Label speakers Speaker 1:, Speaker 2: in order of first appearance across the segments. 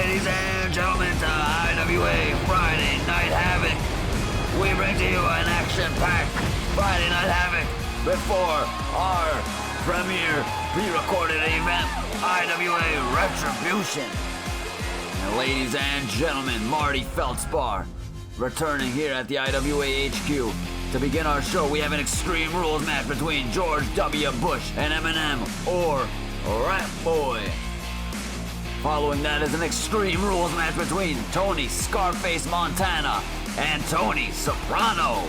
Speaker 1: ladies and gentlemen, to IWA Friday Night Havoc. We bring to you an action-packed Friday Night Havoc before our premier pre-recorded event, IWA Retribution. And ladies and gentlemen, Marty Feldspar returning here at the IWA HQ. To begin our show, we have an Extreme Rules match between George Dubya Bush and Eminem, or Rat Boy. Following that is an Extreme Rules match between Tony Scarface Montana and Tony Soprano.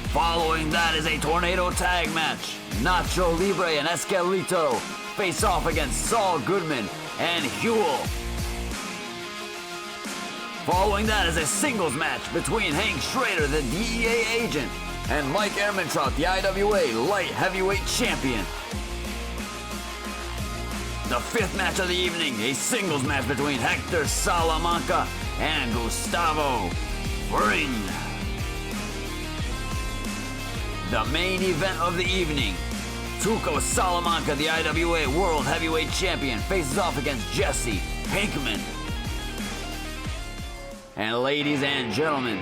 Speaker 1: Following that is a Tornado Tag match. Nacho Libre and Esqueleto face off against Saul Goodman and Huell. Following that is a singles match between Hank Schrader, the DEA agent, and Mike Ehrmantraut, the IWA Light Heavyweight Champion. The fifth match of the evening, a singles match between Hector Salamanca and Gustavo Fring. The main event of the evening, Tuco Salamanca, the IWA World Heavyweight Champion, faces off against Jesse Pinkman. And ladies and gentlemen,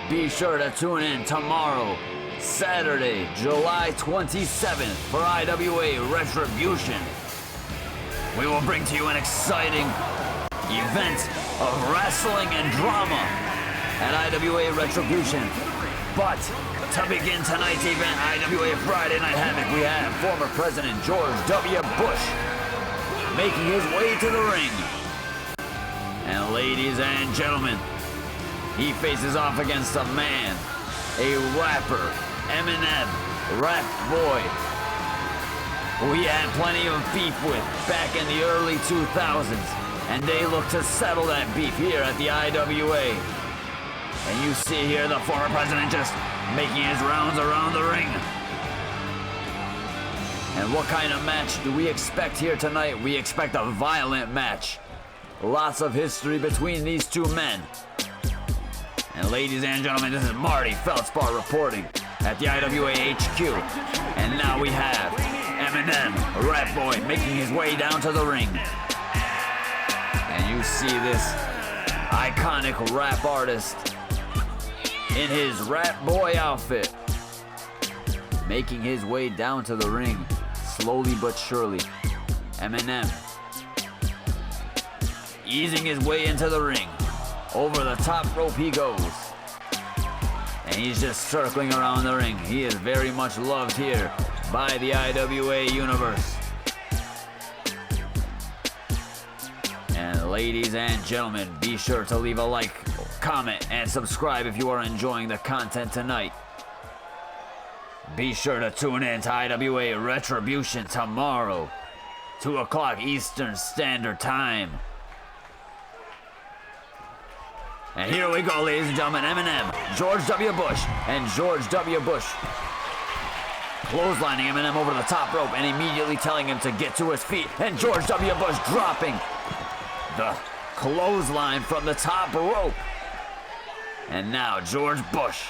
Speaker 1: be sure to tune in tomorrow, Saturday, July 27th, for IWA Retribution. We will bring to you an exciting event of wrestling and drama at IWA Retribution. But to begin tonight's event, IWA Friday Night Havoc, we have former President George Dubya Bush making his way to the ring. And ladies and gentlemen, he faces off against a man, a rapper, Eminem, Rap Boy, who he had plenty of beef with back in the early 2000s, and they look to settle that beef here at the IWA. And you see here the former president just making his rounds around the ring. And what kind of match do we expect here tonight? We expect a violent match. Lots of history between these two men. And ladies and gentlemen, this is Marty Feldspar reporting at the IWA HQ. And now we have Eminem, Rap Boy, making his way down to the ring. And you see this iconic rap artist in his Rap Boy outfit, making his way down to the ring, slowly but surely. Eminem easing his way into the ring. Over the top rope he goes. And he's just circling around the ring. He is very much loved here by the IWA Universe. And ladies and gentlemen, be sure to leave a like, comment, and subscribe if you are enjoying the content tonight. Be sure to tune in to IWA Retribution tomorrow, 2 o'clock Eastern Standard Time. And here we go, ladies and gentlemen, Eminem, George Dubya Bush, and George Dubya Bush clotheslining Eminem over the top rope and immediately telling him to get to his feet. And George Dubya Bush dropping the clothesline from the top rope. And now George Bush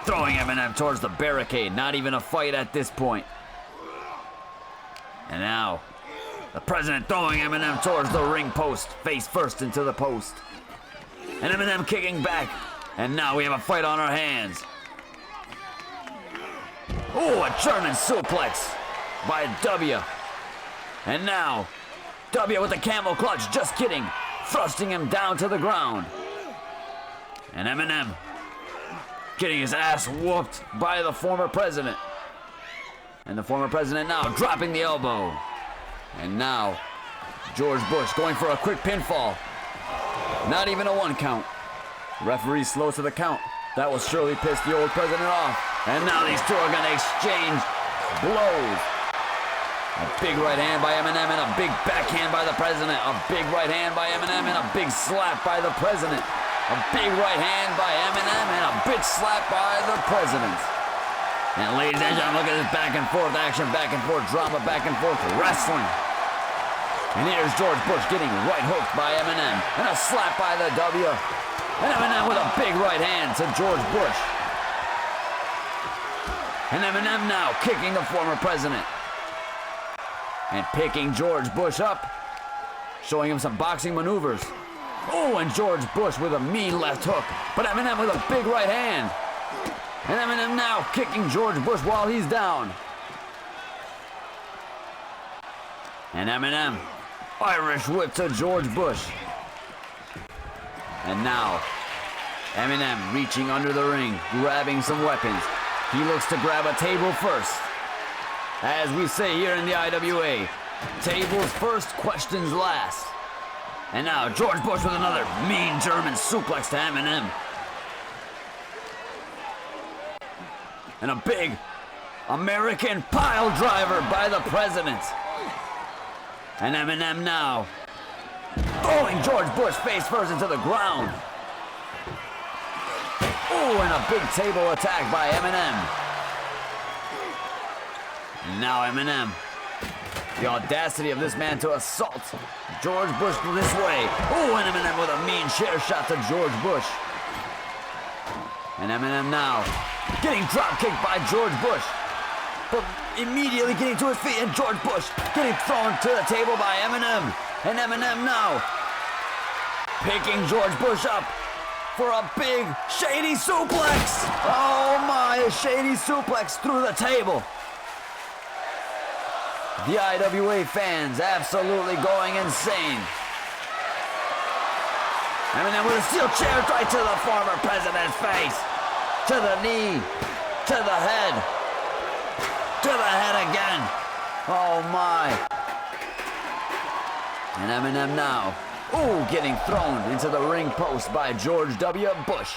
Speaker 1: throwing Eminem towards the barricade. Not even a fight at this point. And now the president throwing Eminem towards the ring post, face first into the post. And Eminem kicking back. And now we have a fight on our hands. Oh, a German suplex by Dubya. And now, Dubya with the camel clutch, just kidding, thrusting him down to the ground. And Eminem getting his ass whooped by the former president. And the former president now dropping the elbow. And now, George Bush going for a quick pinfall. Not even a 1 count. Referee slow to the count. That will surely piss the old president off. And now these two are going to exchange blows. A big right hand by Eminem and a big backhand by the president. A big right hand by Eminem and a big slap by the president. A big right hand by Eminem and a big slap by the president. And ladies and gentlemen, look at this back and forth action, back and forth drama, back and forth wrestling. And here's George Bush getting right hooked by Eminem. And a slap by the W. And Eminem with a big right hand to George Bush. And Eminem now kicking the former president. and picking George Bush up, showing him some boxing maneuvers. Oh, and George Bush with a mean left hook, but Eminem with a big right hand. And Eminem now kicking George Bush while he's down. And Eminem, Irish whip to George Bush. And now, Eminem reaching under the ring, grabbing some weapons. He looks to grab a table first. As we say here in the IWA, tables first, questions last. And now George Bush with another mean German suplex to Eminem. And a big American pile driver by the President. And Eminem now throwing George Bush face first into the ground. Oh, and a big table attack by Eminem. And now Eminem. The audacity of this man to assault George Bush this way. Oh, and Eminem with a mean chair shot to George Bush. And Eminem now getting drop kicked by George Bush. But immediately getting to his feet, and George Bush getting thrown to the table by Eminem. And Eminem now picking George Bush up for a big shady suplex. Oh my, a shady suplex through the table. The IWA fans absolutely going insane. Eminem with a steel chair right to the former president's face. To the knee. To the head. To the head again. Oh my. And Eminem now, ooh, getting thrown into the ring post by George Dubya Bush.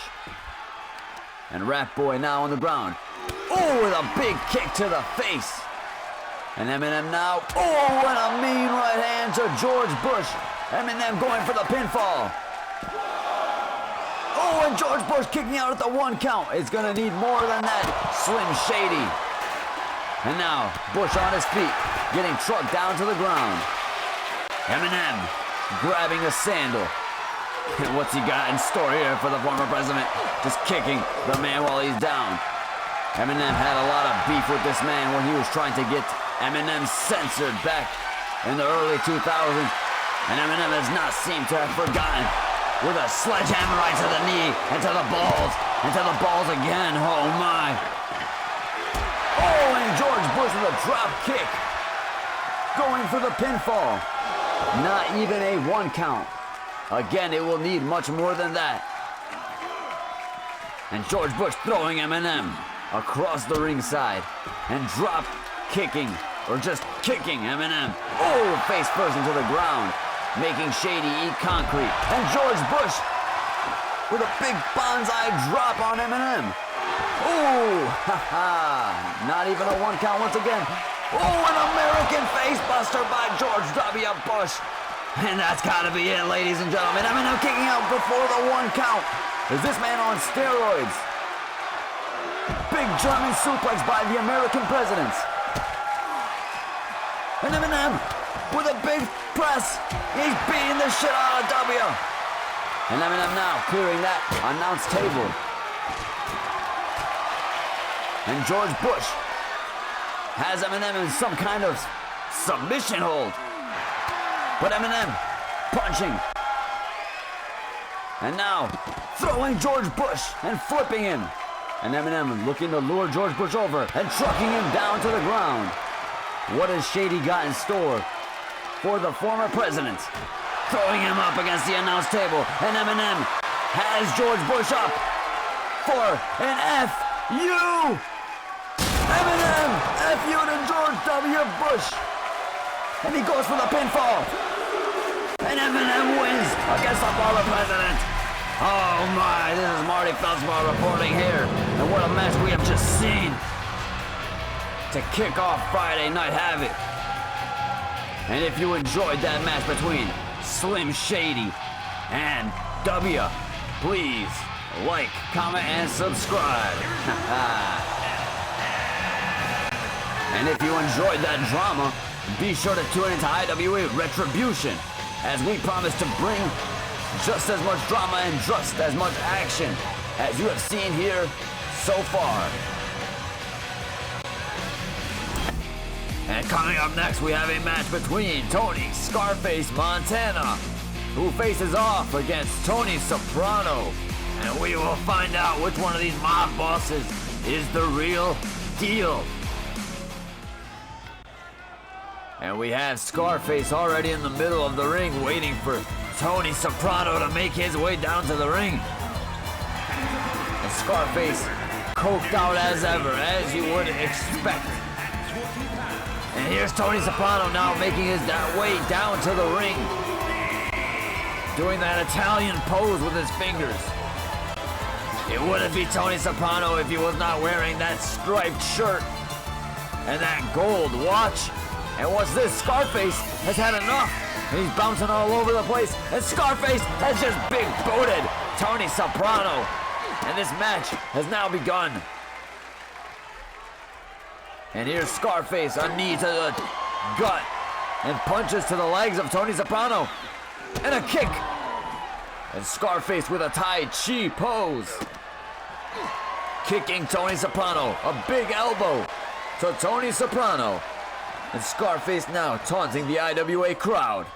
Speaker 1: And Rat Boy now on the ground. Ooh, with a big kick to the face. And Eminem now, oh, and a mean right hand to George Bush. Eminem going for the pinfall. Oh, and George Bush kicking out at the 1 count. It's gonna need more than that. Slim Shady. And now, Bush on his feet, getting trucked down to the ground. Eminem grabbing a sandal. And what's he got in store here for the former president? Just kicking the man while he's down. Eminem had a lot of beef with this man when he was trying to get Eminem censored back in the early 2000s. And Eminem has not seemed to have forgotten. With a sledgehammer right to the knee, and to the balls, and to the balls again. Oh my. Oh, and George Bush with a drop kick. Going for the pinfall. Not even a 1 count. Again, it will need much more than that. And George Bush throwing Eminem across the ringside and drop kicking, or just kicking Eminem. Oh, face first into the ground, making Shady eat concrete. And George Bush with a big bonsai drop on Eminem. Oh, haha, not even a 1 count once again. Oh, an American face buster by George Dubya Bush. And that's gotta be it, ladies and gentlemen. Eminem kicking out before the 1 count. Is this man on steroids? Big German suplex by the American presidents. And Eminem with a big press. He's beating the shit out of Dubya. And Eminem now clearing that announce table. And George Bush has Eminem in some kind of submission hold. But Eminem punching. And now throwing George Bush and flipping him. And Eminem looking to lure George Bush over and trucking him down to the ground. What has Shady got in store for the former president? Throwing him up against the announce table. And Eminem has George Bush up for an F.U. Eminem F.U.'d to George Dubya Bush. And he goes for the pinfall. And Eminem wins against the former president. Oh my, this is Marty Feldspar reporting here. And what a match we have just seen to kick off Friday Night Havoc. And if you enjoyed that match between Slim Shady and Dubya, please like, comment, and subscribe. And if you enjoyed that drama, be sure to tune into IWA Retribution, as we promise to bring just as much drama and just as much action as you have seen here so far. And And coming up next, we have a match between Tony Scarface Montana, who faces off against Tony Soprano. And we will find out which one of these mob bosses is the real deal. And we have Scarface already in the middle of the ring waiting for Tony Soprano to make his way down to the ring. And Scarface coked out as ever, as you would expect. And here's Tony Soprano now making his way down to the ring, doing that Italian pose with his fingers. It wouldn't be Tony Soprano if he was not wearing that striped shirt and that gold watch. And what's this? Scarface has had enough. And he's bouncing all over the place. And Scarface has just big booted Tony Soprano. And this match has now begun. And here's Scarface, a knee to the gut. And punches to the legs of Tony Soprano. And a kick. And Scarface with a Tai Chi pose. Kicking Tony Soprano. A big elbow to Tony Soprano. And Scarface now taunting the IWA crowd.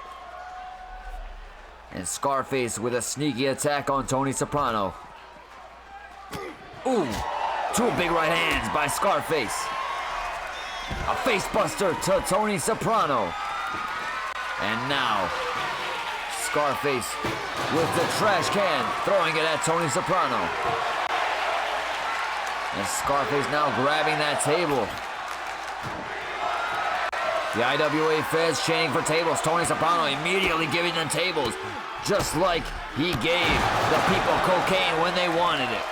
Speaker 1: And Scarface with a sneaky attack on Tony Soprano. Ooh, two big right hands by Scarface. A face buster to Tony Soprano. And now, Scarface with the trash can, throwing it at Tony Soprano. And Scarface now grabbing that table. The IWA fans chanting for tables. Tony Soprano immediately giving them tables, just like he gave the people cocaine when they wanted it.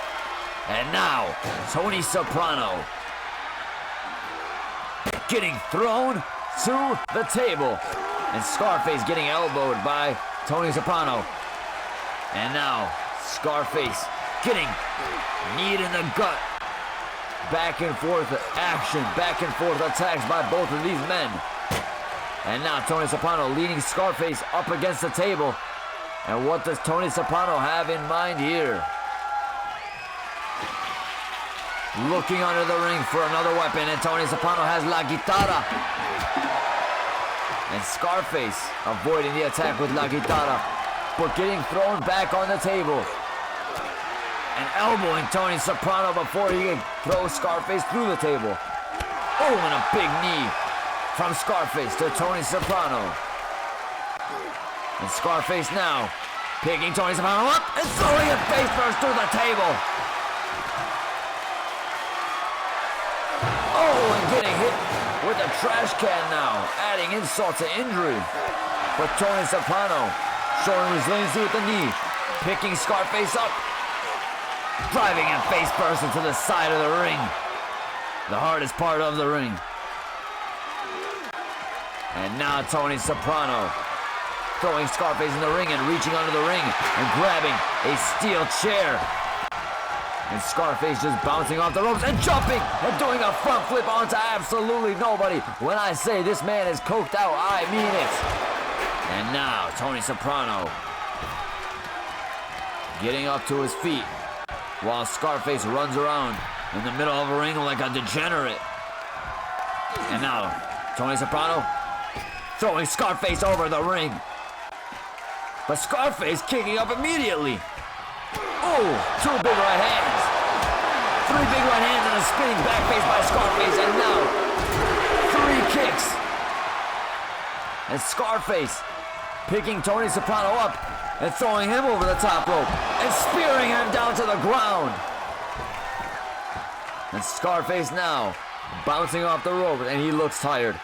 Speaker 1: And now, Tony Soprano getting thrown to the table. And Scarface getting elbowed by Tony Soprano. And now, Scarface getting kneed in the gut. Back and forth action, back and forth attacks by both of these men. And now Tony Soprano leading Scarface up against the table. And what does Tony Soprano have in mind here? Looking under the ring for another weapon, and Tony Soprano has La Guitarra. And Scarface avoiding the attack with La Guitarra, but getting thrown back on the table. And elbowing Tony Soprano before he can throw Scarface through the table. Oh, and a big knee from Scarface to Tony Soprano. And Scarface now picking Tony Soprano up and throwing it face first through the table. Oh, and getting hit with a trash can now, adding insult to injury. But Tony Soprano showing resiliency with the knee, picking Scarface up, driving him face first into the side of the ring. The hardest part of the ring. And now Tony Soprano throwing Scarface in the ring and reaching under the ring and grabbing a steel chair. And Scarface just bouncing off the ropes and jumping and doing a front flip onto absolutely nobody. When I say this man is coked out, I mean it. And now Tony Soprano getting up to his feet, while Scarface runs around in the middle of a ring like a degenerate. And now, Tony Soprano throwing Scarface over the ring. But Scarface kicking up immediately. Oh, two big right hands. Three big right hands and a spinning back face by Scarface. And now, three kicks. And Scarface picking Tony Soprano up and throwing him over the top rope and spearing him down to the ground. And Scarface now bouncing off the rope, and he looks tired.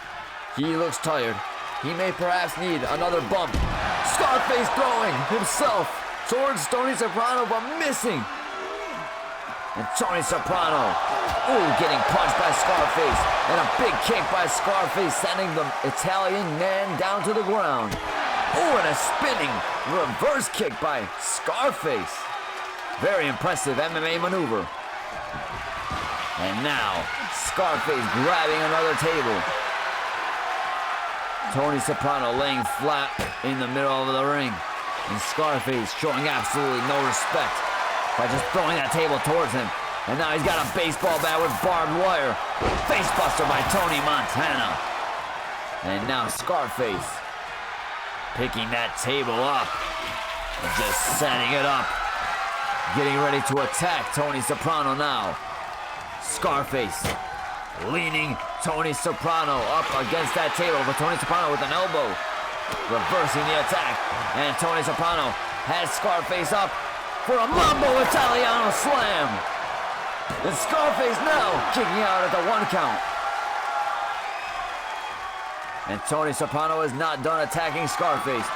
Speaker 1: He looks tired. He may perhaps need another bump. Scarface throwing himself towards Tony Soprano, but missing. And Tony Soprano, ooh, getting punched by Scarface. And a big kick by Scarface, sending the Italian man down to the ground. Oh, and a spinning reverse kick by Scarface. Very impressive MMA maneuver. And now, Scarface grabbing another table. Tony Soprano laying flat in the middle of the ring. And Scarface showing absolutely no respect by just throwing that table towards him. And now he's got a baseball bat with barbed wire. Face buster by Tony Montana. And now Scarface picking that table up and just setting it up. Getting ready to attack Tony Soprano now. Scarface leaning Tony Soprano up against that table, but Tony Soprano with an elbow. Reversing the attack, and Tony Soprano has Scarface up for a Mambo Italiano slam. And Scarface now kicking out at the 1 count. And Tony Soprano is not done attacking Scarface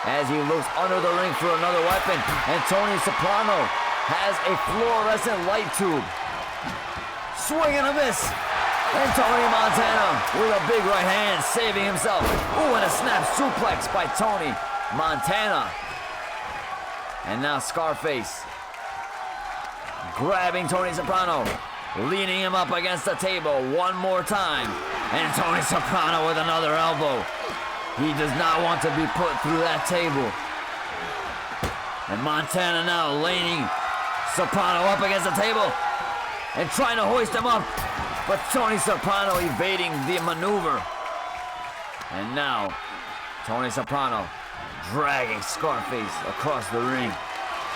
Speaker 1: as he looks under the ring for another weapon. And Tony Soprano has a fluorescent light tube. Swing and a miss. And Tony Montana with a big right hand saving himself. Ooh, and a snap suplex by Tony Montana. And now Scarface grabbing Tony Soprano, leaning him up against the table one more time. And Tony Soprano with another elbow. He does not want to be put through that table. And Montana now leaning Soprano up against the table and trying to hoist him up. But Tony Soprano evading the maneuver. And now Tony Soprano dragging Scarface across the ring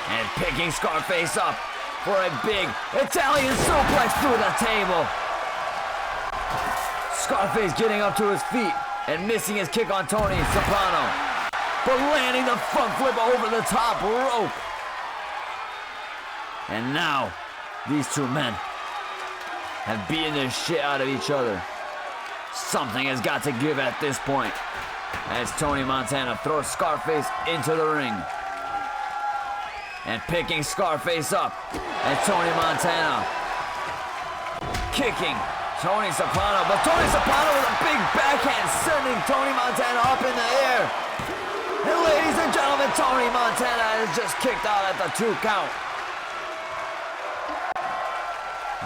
Speaker 1: and picking Scarface up for a big Italian suplex through the table. Scarface getting up to his feet and missing his kick on Tony Soprano, but landing the front flip over the top rope. And now these two men have beaten the shit out of each other. Something has got to give at this point as Tony Montana throws Scarface into the ring. And picking Scarface up, and Tony Montana kicking Tony Soprano, but Tony Soprano with a big backhand sending Tony Montana up in the air. And ladies and gentlemen, Tony Montana is just kicked out at the 2 count.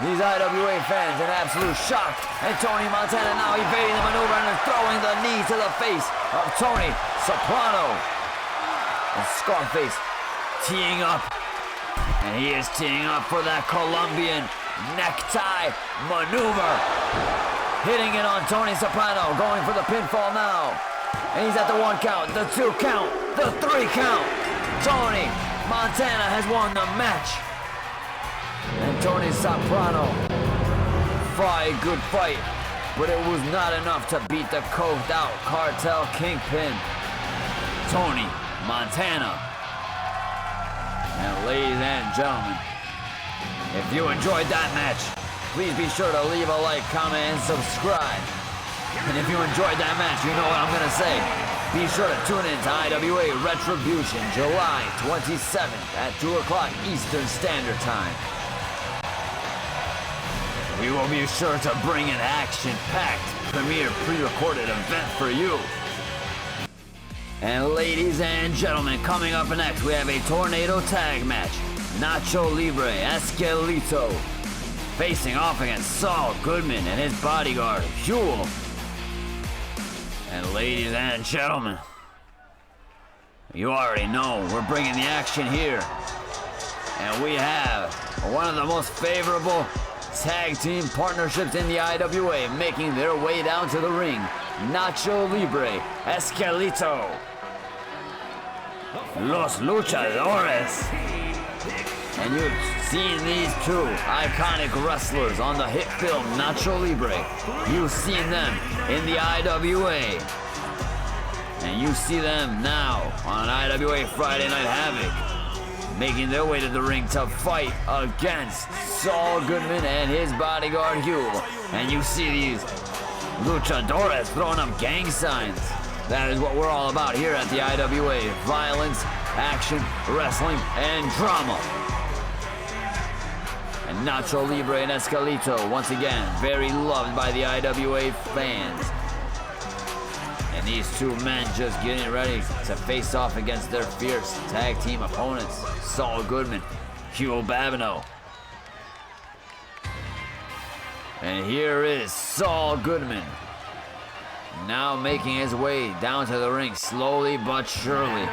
Speaker 1: These IWA fans in absolute shock, and Tony Montana now evading the maneuver and throwing the knee to the face of Tony Soprano. And Scarface teeing up, and he is teeing up for that Colombian necktie maneuver. Hitting it on Tony Soprano, going for the pinfall now. And he's at the 1 count, the 2 count, the 3 count. Tony Montana has won the match. And Tony Soprano fought a good fight, but it was not enough to beat the coked out cartel kingpin, Tony Montana. And ladies and gentlemen, if you enjoyed that match, please be sure to leave a like, comment, and subscribe. And if you enjoyed that match, you know what I'm gonna say. Be sure to tune in to IWA Retribution, July 27th at 2 o'clock Eastern Standard Time. We will be sure to bring an action-packed premiere pre-recorded event for you. And ladies and gentlemen, coming up next, we have a tornado tag match. Nacho Libre and Esqueleto facing off against Saul Goodman and his bodyguard, Huell. And ladies and gentlemen, you already know we're bringing the action here. And we have one of the most favorable tag team partnerships in the IWA making their way down to the ring. Nacho Libre, Esqueleto. Los Luchadores. And you've seen these two iconic wrestlers on the hit film Nacho Libre. You've seen them in the IWA. And you see them now on IWA Friday Night Havoc, making their way to the ring to fight against Saul Goodman and his bodyguard Huell. And you see these luchadores throwing up gang signs. That is what we're all about here at the IWA. Violence, action, wrestling, and drama. And Nacho Libre and Esqueleto, once again, very loved by the IWA fans. And these two men just getting ready to face off against their fierce tag team opponents, Saul Goodman, Huell Babino. And here is Saul Goodman, now making his way down to the ring slowly but surely.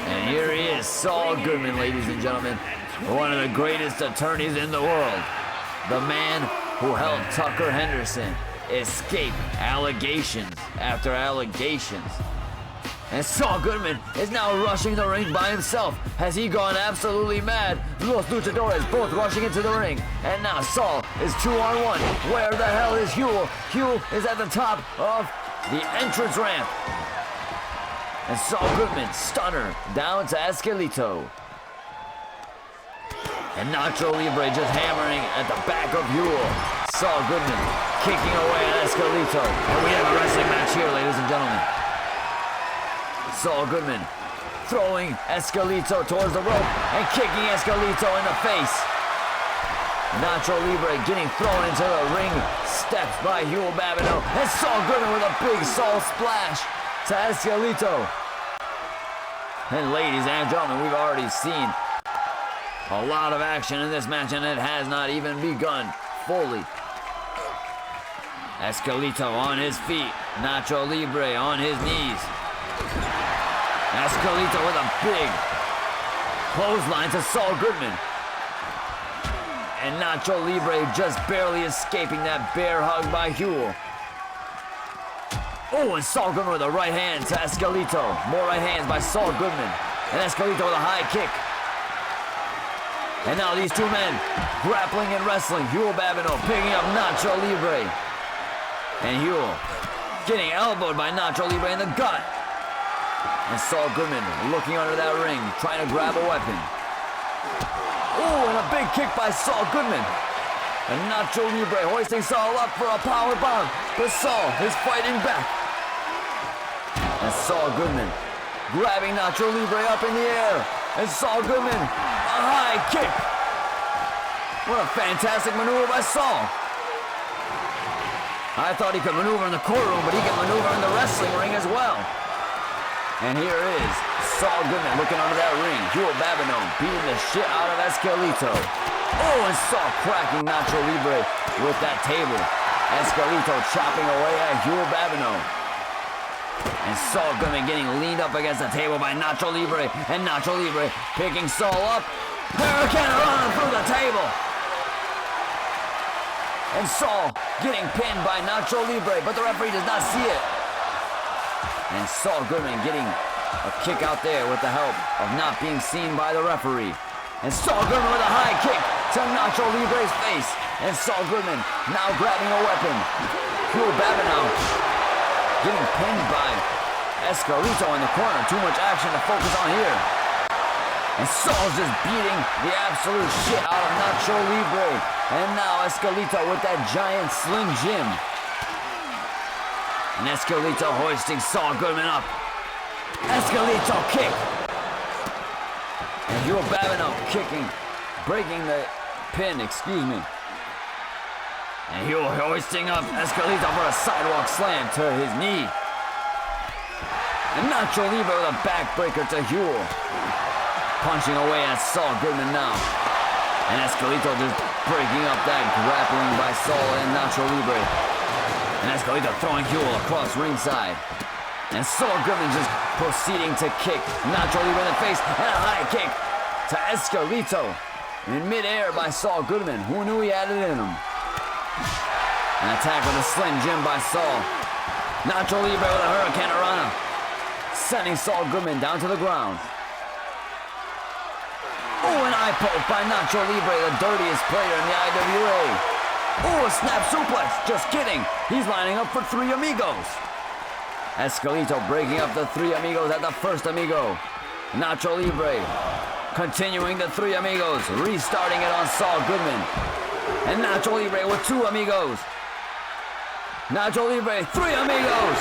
Speaker 1: And here he is, Saul Goodman, ladies and gentlemen, one of the greatest attorneys in the world. The man who held Tucker Henderson escape allegations after allegations. And Saul Goodman is now rushing the ring by himself. Has he gone absolutely mad? Los Luchadores both rushing into the ring. And now Saul is 2-on-1. Where the hell is Huell? Huell is at the top of the entrance ramp. And Saul Goodman, stunner, down to Esqueleto. And Nacho Libre just hammering at the back of Huell. Saul Goodman kicking away at Esqueleto. And we have a wrestling match here, ladies and gentlemen. Saul Goodman throwing Esqueleto towards the rope and kicking Esqueleto in the face. Nacho Libre getting thrown into the ring steps by Huell Babino. And Saul Goodman with a big Saul splash to Esqueleto. And ladies and gentlemen, we've already seen a lot of action in this match, and it has not even begun fully. Esqueleto on his feet. Nacho Libre on his knees. Esqueleto with a big clothesline to Saul Goodman. And Nacho Libre just barely escaping that bear hug by Huell. Oh, and Saul Goodman with a right hand to Esqueleto. More right hands by Saul Goodman. And Esqueleto with a high kick. And now these two men grappling and wrestling. Huell Babino picking up Nacho Libre. And Huell getting elbowed by Nacho Libre in the gut. And Saul Goodman looking under that ring, trying to grab a weapon. Oh, and a big kick by Saul Goodman. And Nacho Libre hoisting Saul up for a power bomb. But Saul is fighting back. And Saul Goodman grabbing Nacho Libre up in the air. And Saul Goodman, a high kick. What a fantastic maneuver by Saul. I thought he could maneuver in the courtroom, but he can maneuver in the wrestling ring as well. And here is Saul Goodman looking under that ring. Huell Babino beating the shit out of Esqueleto. Oh, and Saul cracking Nacho Libre with that table. Esqueleto chopping away at Huell Babino. And Saul Goodman getting leaned up against the table by Nacho Libre. And Nacho Libre picking Saul up. Hurricane Rana through the table. And Saul getting pinned by Nacho Libre, but the referee does not see it. And Saul Goodman getting a kick out there with the help of not being seen by the referee. And Saul Goodman with a high kick to Nacho Libre's face. And Saul Goodman now grabbing a weapon. Huell Babino getting pinned by Esqueleto in the corner. Too much action to focus on here. And Saul's just beating the absolute shit out of Nacho Libre. And now Esqueleto with that giant Slim Jim. And Esqueleto hoisting Saul Goodman up. Esqueleto kick. And Huell Babino kicking, breaking the pin, excuse me. And Huell hoisting up Esqueleto for a sidewalk slam to his knee. And Nacho Libre with a backbreaker to Huell. Punching away at Saul Goodman now. And Esqueleto just breaking up that grappling by Saul and Nacho Libre. And Esqueleto throwing Huell across ringside. And Saul Goodman just proceeding to kick Nacho Libre in the face. And a high kick to Esqueleto in midair by Saul Goodman. Who knew he had it in him? An attack with a Slim Jim by Saul. Nacho Libre with a Hurricane Rana, sending Saul Goodman down to the ground. Oh, an eye poke by Nacho Libre, the dirtiest player in the IWA. Oh, a snap suplex. Just kidding. He's lining up for Three Amigos. Esqueleto breaking up the Three Amigos at the first Amigo. Nacho Libre continuing the Three Amigos, restarting it on Saul Goodman. And Nacho Libre with Two Amigos. Nacho Libre, Three Amigos.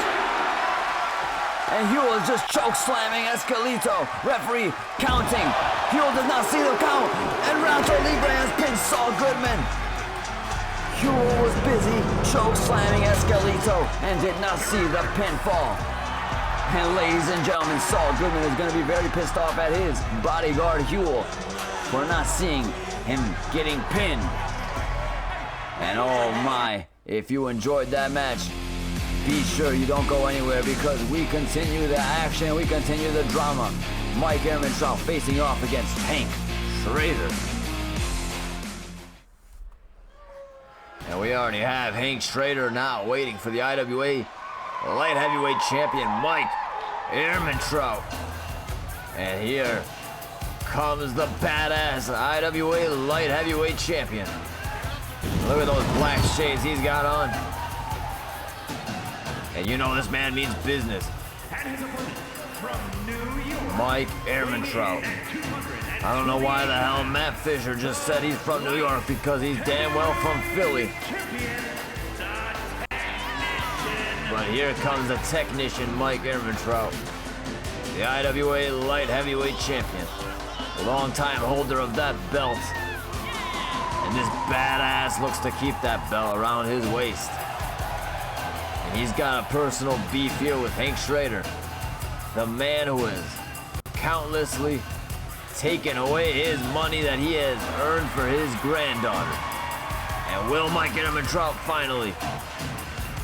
Speaker 1: And Huell is just choke slamming Esqueleto. Referee counting. Huell does not see the count. And Nacho Libre has pinned Saul Goodman. Huell was busy choke slamming Esqueleto and did not see the pinfall. And ladies and gentlemen, Saul Goodman is going to be very pissed off at his bodyguard Huell for not seeing him getting pinned. And oh my, if you enjoyed that match, be sure you don't go anywhere because we continue the action, we continue the drama. Mike Ehrmantraut facing off against Tank Schrader. And we already have Hank Schrader now waiting for the IWA Light Heavyweight Champion, Mike Ehrmantraut. And here comes the badass IWA Light Heavyweight Champion. Look at those black shades he's got on. And you know this man means business. Mike Ehrmantraut. I don't know why the hell Matt Fisher just said he's from New York, because he's damn well from Philly. But here comes the technician, Mike Ehrmantraut, the IWA Light Heavyweight Champion, longtime holder of that belt. And this badass looks to keep that belt around his waist. And he's got a personal beef here with Hank Schrader, the man who has countlessly taken away his money that he has earned for his granddaughter. And will Mike Ehrmantraut finally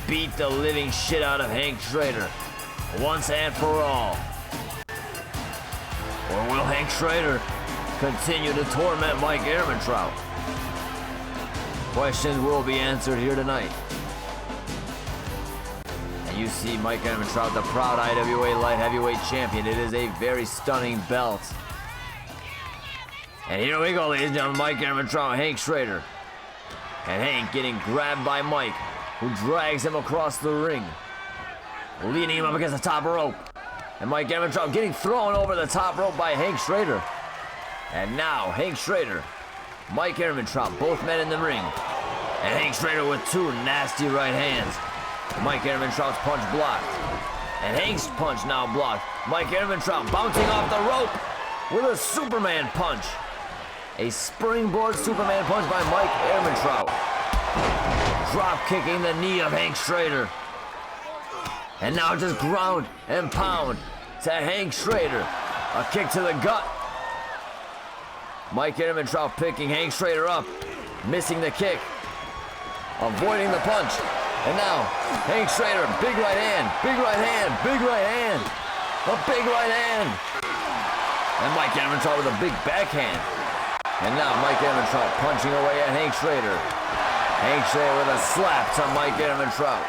Speaker 1: beat the living shit out of Hank Schrader once and for all? Or will Hank Schrader continue to torment Mike Ehrmantraut? Questions will be answered here tonight. And you see Mike Ehrmantraut, the proud IWA Light Heavyweight Champion. It is a very stunning belt. And here we go, ladies and gentlemen, Mike Ehrmantraut, Hank Schrader. And Hank getting grabbed by Mike, who drags him across the ring, leading him up against the top rope. And Mike Ehrmantraut getting thrown over the top rope by Hank Schrader. And now Hank Schrader, Mike Ehrmantraut, both men in the ring. And Hank Schrader with two nasty right hands. Mike Ehrmantraut's punch blocked. And Hank's punch now blocked. Mike Ehrmantraut bouncing off the rope with a Superman punch. A springboard Superman punch by Mike Ehrmantraut. Drop kicking the knee of Hank Schrader. And now just ground and pound to Hank Schrader. A kick to the gut. Mike Ehrmantraut picking Hank Schrader up, missing the kick, avoiding the punch. And now Hank Schrader, big right hand, big right hand, big right hand, a big right hand. And Mike Ehrmantraut with a big backhand. And now Mike Ehrmantraut punching away at Hank Schrader. Hank Schrader with a slap to Mike Ehrmantraut.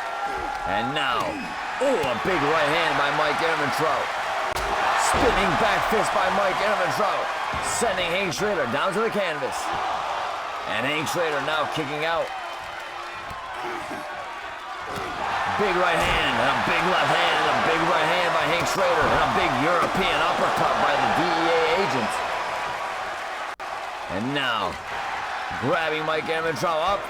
Speaker 1: And now, a big right hand by Mike Ehrmantraut. Spinning back fist by Mike Ehrmantraut, sending Hank Schrader down to the canvas. And Hank Schrader now kicking out. Big right hand, and a big left hand, and a big right hand by Hank Schrader, and a big European uppercut by the DEA agent. And now, grabbing Mike Ehrmantraut up.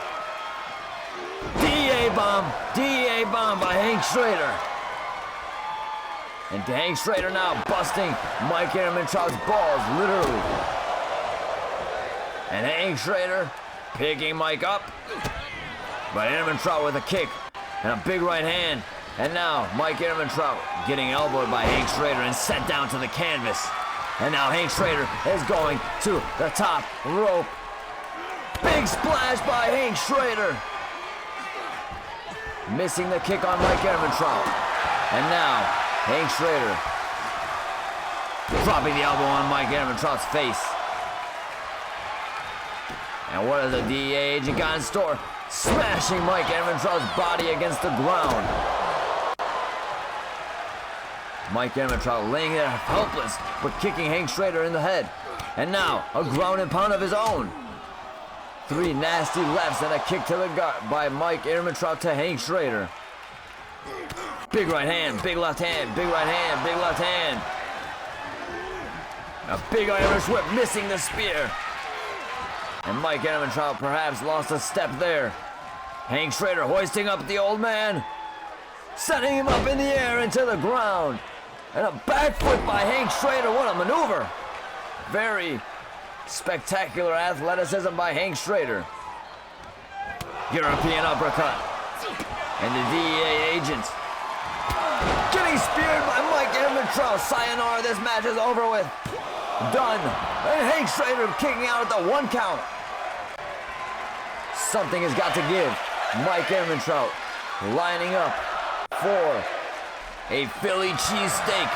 Speaker 1: DEA bomb by Hank Schrader. And Hank Schrader now busting Mike Ehrmantraut's balls, literally. And Hank Schrader picking Mike up. But Ehrmantraut with a kick and a big right hand. And now Mike Ehrmantraut getting elbowed by Hank Schrader and sent down to the canvas. And now Hank Schrader is going to the top rope. Big splash by Hank Schrader. Missing the kick on Mike Ehrmantraut. And now Hank Schrader dropping the elbow on Mike Ehrmantraut's face. And what has the DEA agent got in store? Smashing Mike Ehrmantraut's body against the ground. Mike Ehrmantraut laying there helpless, but kicking Hank Schrader in the head. And now, a ground and pound of his own. Three nasty lefts and a kick to the gut by Mike Ehrmantraut to Hank Schrader. Big right hand, big left hand, big right hand, big left hand. A big Irish whip missing the spear. And Mike Ehrmantraut perhaps lost a step there. Hank Schrader hoisting up the old man, setting him up in the air into the ground. And a back foot by Hank Schrader. What a maneuver. Very spectacular athleticism by Hank Schrader. European uppercut. And the DEA agent getting speared by Mike Ehrmantraut. Sayonara, this match is over with. Done. And Hank Schrader kicking out at the 1 count. Something has got to give. Mike Ehrmantraut lining up for a Philly cheesesteak.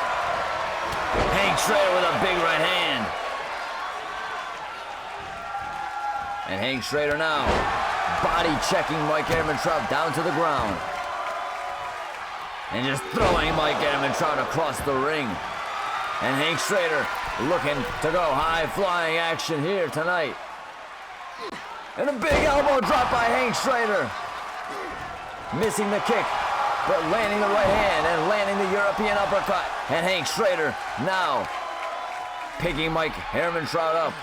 Speaker 1: Hank Schrader with a big right hand. And Hank Schrader now body checking Mike Ehrmantraut down to the ground. And just throwing Mike Ehrmantraut across the ring. And Hank Schrader looking to go high-flying action here tonight. And a big elbow drop by Hank Schrader. Missing the kick, but landing the right hand and landing the European uppercut. And Hank Schrader now picking Mike Ehrmantraut up.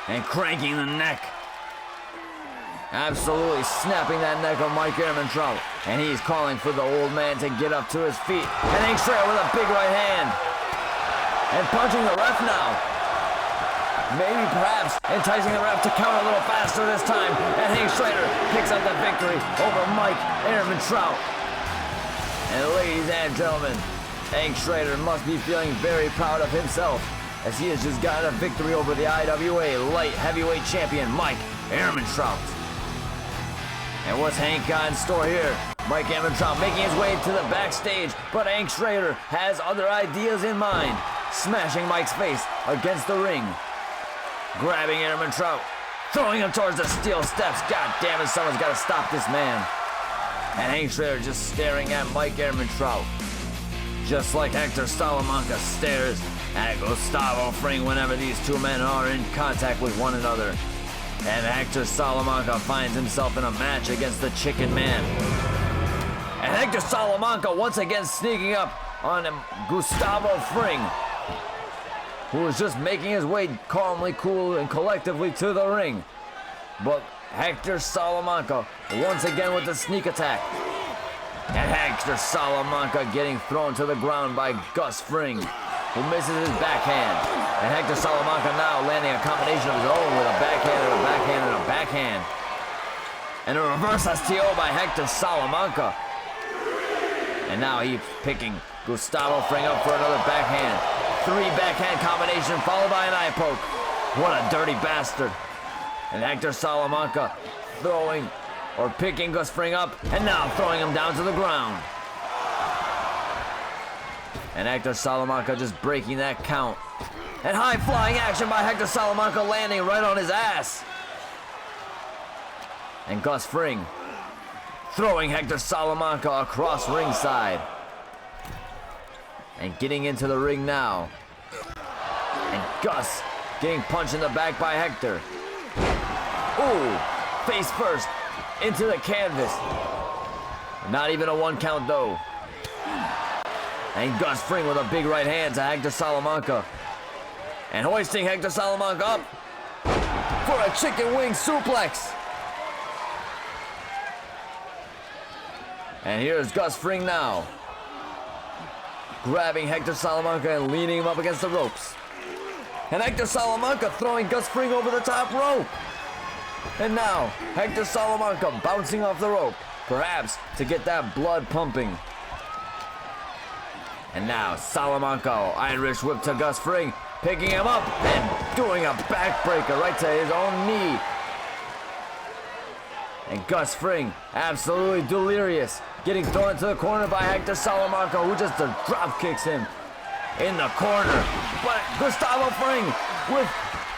Speaker 1: And cranking the neck. Absolutely snapping that neck of Mike Ehrmantraut. And he's calling for the old man to get up to his feet. And Hank Schrader with a big right hand. And punching the ref now. Maybe perhaps enticing the ref to count a little faster this time. And Hank Schrader picks up the victory over Mike Ehrmantraut. And ladies and gentlemen, Hank Schrader must be feeling very proud of himself, as he has just gotten a victory over the IWA Light Heavyweight Champion, Mike Ehrmantraut. And what's Hank got in store here? Mike Ehrmantraut making his way to the backstage, but Hank Schrader has other ideas in mind. Smashing Mike's face against the ring. Grabbing Ehrmantraut, throwing him towards the steel steps. God damn it, someone's got to stop this man. And Hank Schrader just staring at Mike Ehrmantraut. Just like Hector Salamanca stares at Gustavo Fring whenever these two men are in contact with one another. And Hector Salamanca finds himself in a match against the Chicken Man. And Hector Salamanca once again sneaking up on Gustavo Fring, who is just making his way calmly, cool, and collectively to the ring. But Hector Salamanca once again with the sneak attack. And Hector Salamanca getting thrown to the ground by Gus Fring, who misses his backhand. And Hector Salamanca now landing a combination of his own with a backhand and a backhand and a backhand. And a reverse STO by Hector Salamanca. And now he's picking Gustavo Fring up for another backhand. 3 backhand combination followed by an eye poke. What a dirty bastard. And Hector Salamanca throwing or picking Gus Fring up and now throwing him down to the ground. And Hector Salamanca just breaking that count. And high flying action by Hector Salamanca landing right on his ass. And Gus Fring throwing Hector Salamanca across ringside. And getting into the ring now. And Gus getting punched in the back by Hector. Ooh, face first into the canvas. Not even a 1 count though. And Gus Fring with a big right hand to Hector Salamanca. And hoisting Hector Salamanca up for a chicken wing suplex. And here's Gus Fring now, grabbing Hector Salamanca and leaning him up against the ropes. And Hector Salamanca throwing Gus Fring over the top rope. And now, Hector Salamanca bouncing off the rope, perhaps to get that blood pumping. And now, Salamanca, Irish whip to Gus Fring, picking him up and doing a backbreaker right to his own knee. And Gus Fring, absolutely delirious, getting thrown into the corner by Hector Salamanca, who just drop kicks him in the corner. But Gustavo Fring with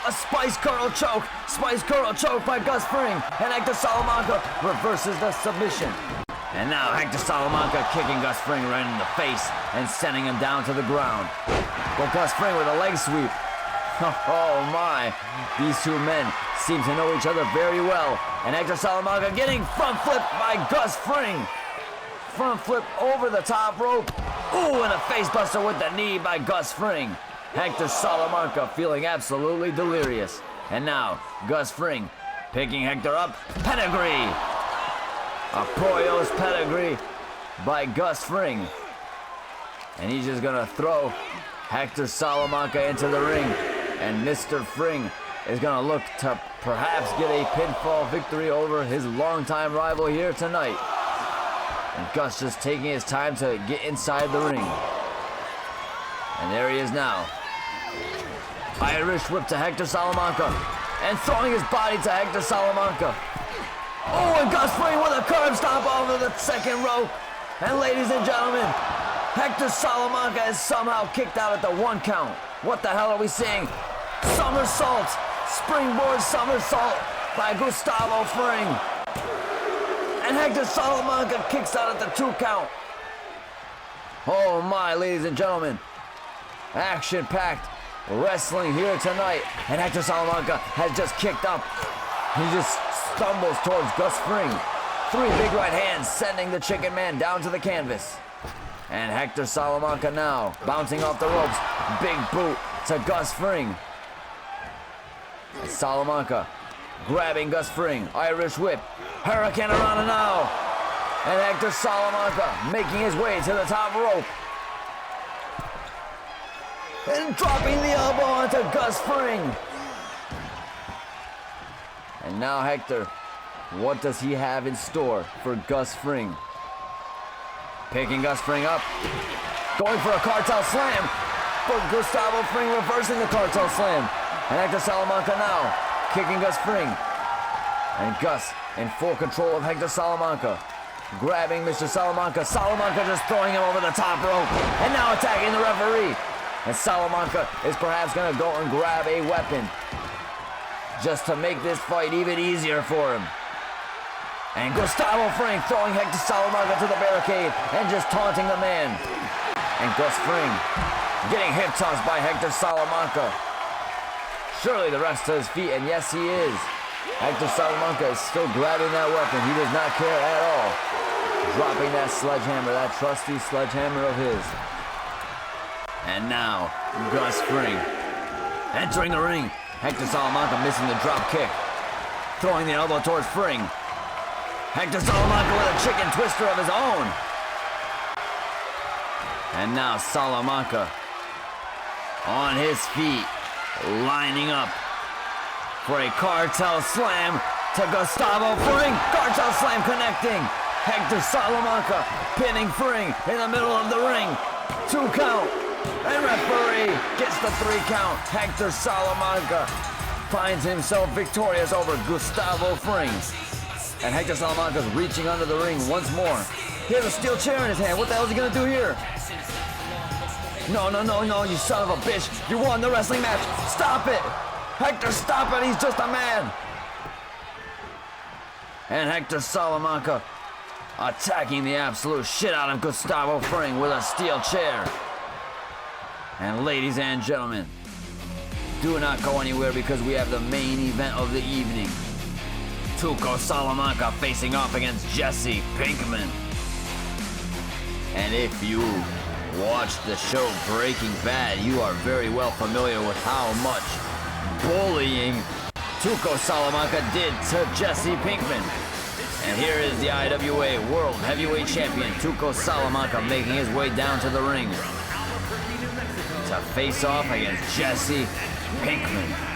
Speaker 1: a Spice Curl choke. Spice Curl choke by Gus Fring. And Hector Salamanca reverses the submission. And now Hector Salamanca kicking Gus Fring right in the face and sending him down to the ground. But Gus Fring with a leg sweep. Oh my, these two men seem to know each other very well. And Hector Salamanca getting front flipped by Gus Fring. Front flip over the top rope. Ooh, and a facebuster with the knee by Gus Fring. Hector Salamanca feeling absolutely delirious. And now, Gus Fring picking Hector up. Pedigree. A Poyos pedigree by Gus Fring. And he's just gonna throw Hector Salamanca into the ring. And Mr. Fring is gonna look to perhaps get a pinfall victory over his longtime rival here tonight. And Gus just taking his time to get inside the ring. And there he is now. Irish whip to Hector Salamanca. And throwing his body to Hector Salamanca. Oh, and Gus Fring with a curb stomp over the second rope. And ladies and gentlemen, Hector Salamanca is somehow kicked out at the 1 count. What the hell are we seeing? Somersault Springboard somersault by Gustavo Fring. And Hector Salamanca kicks out at the 2 count. Oh my, ladies and gentlemen. Action-packed wrestling here tonight. And Hector Salamanca has just kicked up. He just stumbles towards Gus Fring. 3 big right hands sending the Chicken Man down to the canvas. And Hector Salamanca now bouncing off the ropes. Big boot to Gus Fring. And Salamanca grabbing Gus Fring. Irish whip. Hurricane Rana now. And Hector Salamanca making his way to the top rope. And dropping the elbow onto Gus Fring. And now Hector, what does he have in store for Gus Fring? Picking Gus Fring up. Going for a cartel slam. But Gustavo Fring reversing the cartel slam. And Hector Salamanca now kicking Gus Fring. And Gus in full control of Hector Salamanca. Grabbing Mr. Salamanca. Salamanca just throwing him over the top rope. And now attacking the referee. And Salamanca is perhaps going to go and grab a weapon just to make this fight even easier for him. And Gustavo Fring throwing Hector Salamanca to the barricade and just taunting the man. And Gus Fring getting hip tossed by Hector Salamanca. Surely the ref's to his feet, and yes, he is. Hector Salamanca is still grabbing that weapon. He does not care at all. Dropping that sledgehammer, that trusty sledgehammer of his. And now, Gus Fring entering the ring. Hector Salamanca missing the drop kick. Throwing the elbow towards Fring. Hector Salamanca with a chicken twister of his own. And now Salamanca on his feet, lining up for a cartel slam to Gustavo Fring. Cartel slam connecting. Hector Salamanca pinning Fring in the middle of the ring. 2 count. And referee gets the 3 count. Hector Salamanca finds himself victorious over Gustavo Fring. And Hector Salamanca's reaching under the ring once more. He has a steel chair in his hand. What the hell is he gonna do here? No, you son of a bitch. You won the wrestling match. Stop it. Hector, stop it. He's just a man. And Hector Salamanca attacking the absolute shit out of Gustavo Fring with a steel chair. And ladies and gentlemen, do not go anywhere because we have the main event of the evening. Tuco Salamanca facing off against Jesse Pinkman. And if you watched the show Breaking Bad, you are very well familiar with how much bullying Tuco Salamanca did to Jesse Pinkman. And here is the IWA World Heavyweight Champion Tuco Salamanca making his way down to the ring to face off against Jesse Pinkman.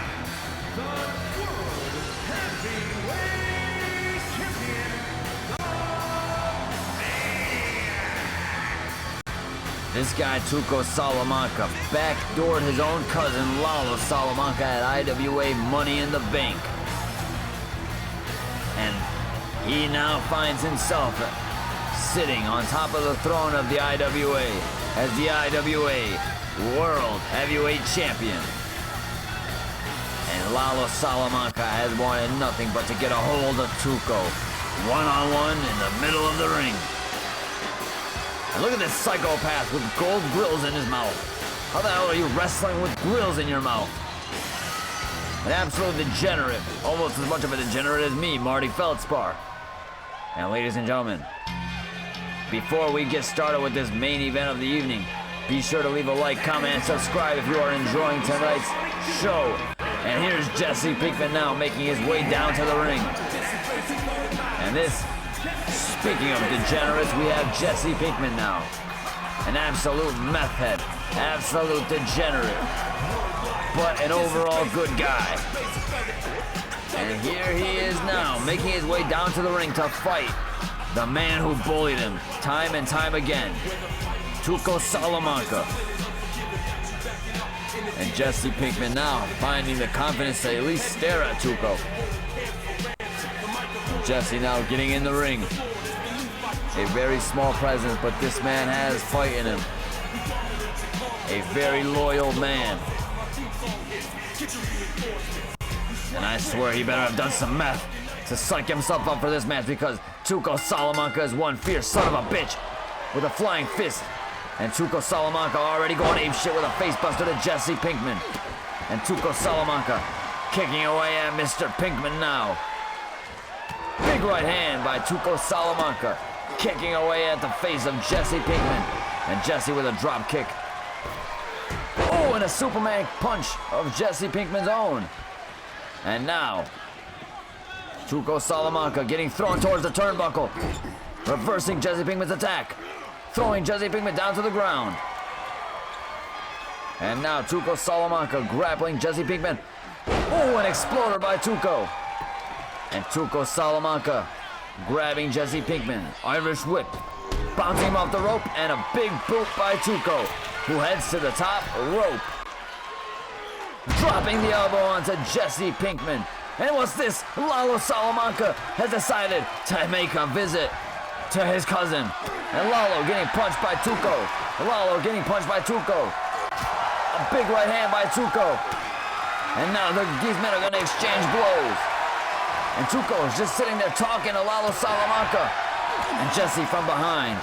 Speaker 1: This guy, Tuco Salamanca, backdoored his own cousin, Lalo Salamanca, at IWA Money in the Bank. And he now finds himself sitting on top of the throne of the IWA as the IWA World Heavyweight Champion. And Lalo Salamanca has wanted nothing but to get a hold of Tuco, one-on-one in the middle of the ring. And look at this psychopath with gold grills in his mouth. How the hell are you wrestling with grills in your mouth? An absolute degenerate, almost as much of a degenerate as me, Marty Feldspar. And ladies and gentlemen, before we get started with this main event of the evening, be sure to leave a like, comment, and subscribe if you are enjoying tonight's show. And here's Jesse Pinkman now making his way down to the ring. And this, speaking of degenerates, we have Jesse Pinkman now. An absolute meth head, absolute degenerate, but an overall good guy. And here he is now, making his way down to the ring to fight the man who bullied him time and time again, Tuco Salamanca. And Jesse Pinkman now finding the confidence to at least stare at Tuco. And Jesse now getting in the ring. A very small presence, but this man has fight in him. A very loyal man. And I swear he better have done some meth to psych himself up for this match, because Tuco Salamanca is one fierce son of a bitch with a flying fist. And Tuco Salamanca already going apeshit with a facebuster to Jesse Pinkman. And Tuco Salamanca kicking away at Mr. Pinkman now. Big right hand by Tuco Salamanca, kicking away at the face of Jesse Pinkman. And Jesse with a drop kick. Oh, and a Superman punch of Jesse Pinkman's own. And now, Tuco Salamanca getting thrown towards the turnbuckle, reversing Jesse Pinkman's attack, throwing Jesse Pinkman down to the ground. And now Tuco Salamanca grappling Jesse Pinkman. Oh, an exploder by Tuco. And Tuco Salamanca grabbing Jesse Pinkman. Irish whip, bouncing him off the rope, and a big boot by Tuco, who heads to the top rope. Dropping the elbow onto Jesse Pinkman. And what's this? Lalo Salamanca has decided to make a visit to his cousin. And Lalo getting punched by Tuco. Lalo getting punched by Tuco. A big right hand by Tuco. And now these men are going to exchange blows. And Tuco is just sitting there talking to Lalo Salamanca. And Jesse from behind.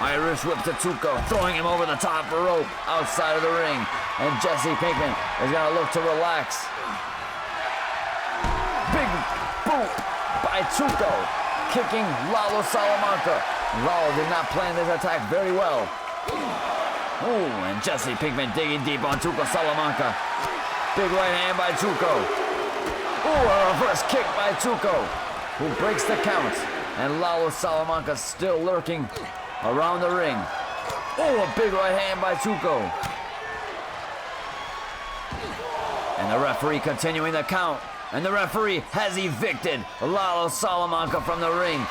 Speaker 1: Irish whip to Tuco, throwing him over the top rope outside of the ring. And Jesse Pinkman is going to look to relax. Big boot by Tuco, kicking Lalo Salamanca. Lalo did not plan this attack very well. Ooh, and Jesse Pinkman digging deep on Tuco Salamanca. Big right hand by Tuco. Ooh, a reverse kick by Tuco, who breaks the count. And Lalo Salamanca still lurking around the ring. Oh, a big right hand by Tuco. And the referee continuing the count. And the referee has evicted Lalo Salamanca from the ring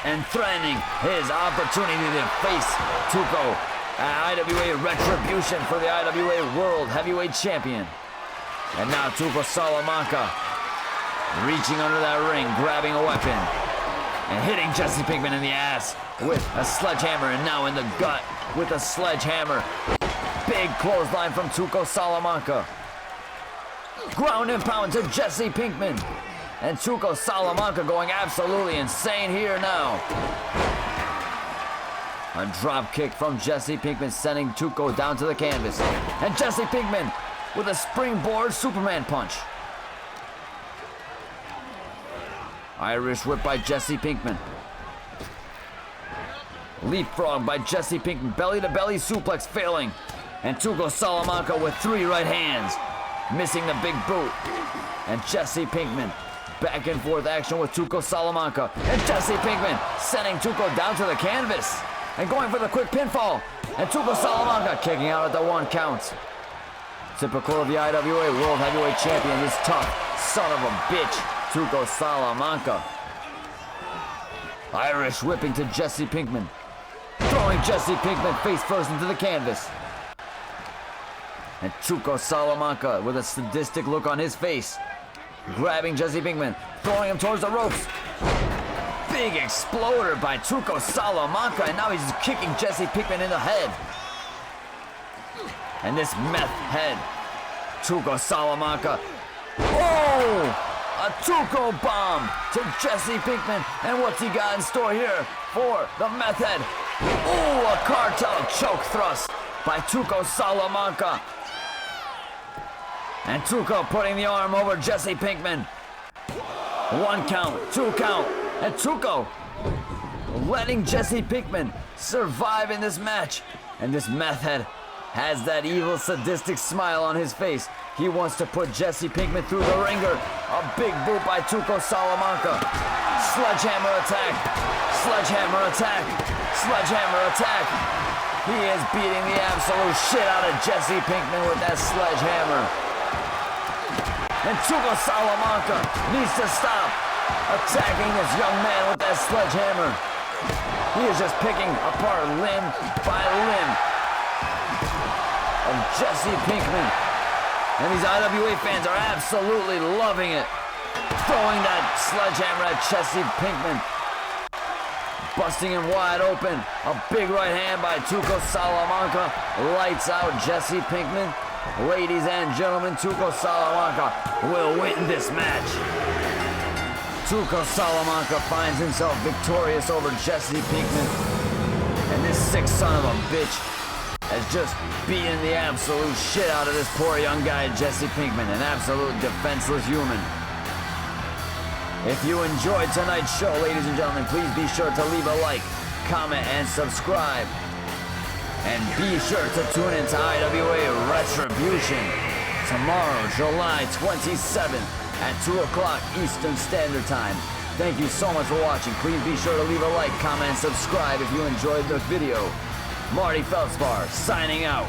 Speaker 1: and threatening his opportunity to face Tuco at IWA Retribution for the IWA World Heavyweight Champion. And now Tuco Salamanca reaching under that ring, grabbing a weapon, and hitting Jesse Pinkman in the ass with a sledgehammer, and now in the gut with a sledgehammer. Big clothesline from Tuco Salamanca. Ground and pound to Jesse Pinkman. And Tuco Salamanca going absolutely insane here now. A drop kick from Jesse Pinkman, sending Tuco down to the canvas. And Jesse Pinkman with a springboard Superman punch. Irish whip by Jesse Pinkman. Leapfrog by Jesse Pinkman. Belly to belly suplex failing. And Tuco Salamanca with 3 right hands, missing the big boot. And Jesse Pinkman back and forth action with Tuco Salamanca. And Jesse Pinkman sending Tuco down to the canvas and going for the quick pinfall. And Tuco Salamanca kicking out at the 1 count. Typical of the IWA World Heavyweight Champion, this tough son of a bitch, Tuco Salamanca. Irish whipping to Jesse Pinkman, throwing Jesse Pinkman face first into the canvas. And Tuco Salamanca with a sadistic look on his face, grabbing Jesse Pinkman, throwing him towards the ropes. Big exploder by Tuco Salamanca, and now he's kicking Jesse Pinkman in the head. And this meth head, Tuco Salamanca. Oh! A Tuco bomb to Jesse Pinkman. And what's he got in store here for the meth head? Oh, a cartel choke thrust by Tuco Salamanca. And Tuco putting the arm over Jesse Pinkman. 1 count, 2 count, and Tuco letting Jesse Pinkman survive in this match. And this meth head has that evil, sadistic smile on his face. He wants to put Jesse Pinkman through the ringer. A big boot by Tuco Salamanca. Sledgehammer attack. Sledgehammer attack. Sledgehammer attack. He is beating the absolute shit out of Jesse Pinkman with that sledgehammer. And Tuco Salamanca needs to stop attacking this young man with that sledgehammer. He is just picking apart limb by limb of Jesse Pinkman. And these IWA fans are absolutely loving it. Throwing that sledgehammer at Jesse Pinkman. Busting him wide open. A big right hand by Tuco Salamanca. Lights out Jesse Pinkman. Ladies and gentlemen, Tuco Salamanca will win this match. Tuco Salamanca finds himself victorious over Jesse Pinkman. And this sick son of a bitch has just beaten the absolute shit out of this poor young guy, Jesse Pinkman, an absolute defenseless human. If you enjoyed tonight's show, ladies and gentlemen, please be sure to leave a like, comment, and subscribe. And be sure to tune into IWA Retribution tomorrow, July 27th at 2 o'clock Eastern Standard Time. Thank you so much for watching. Please be sure to leave a like, comment, and subscribe if you enjoyed the video. Marty Feldspar signing out.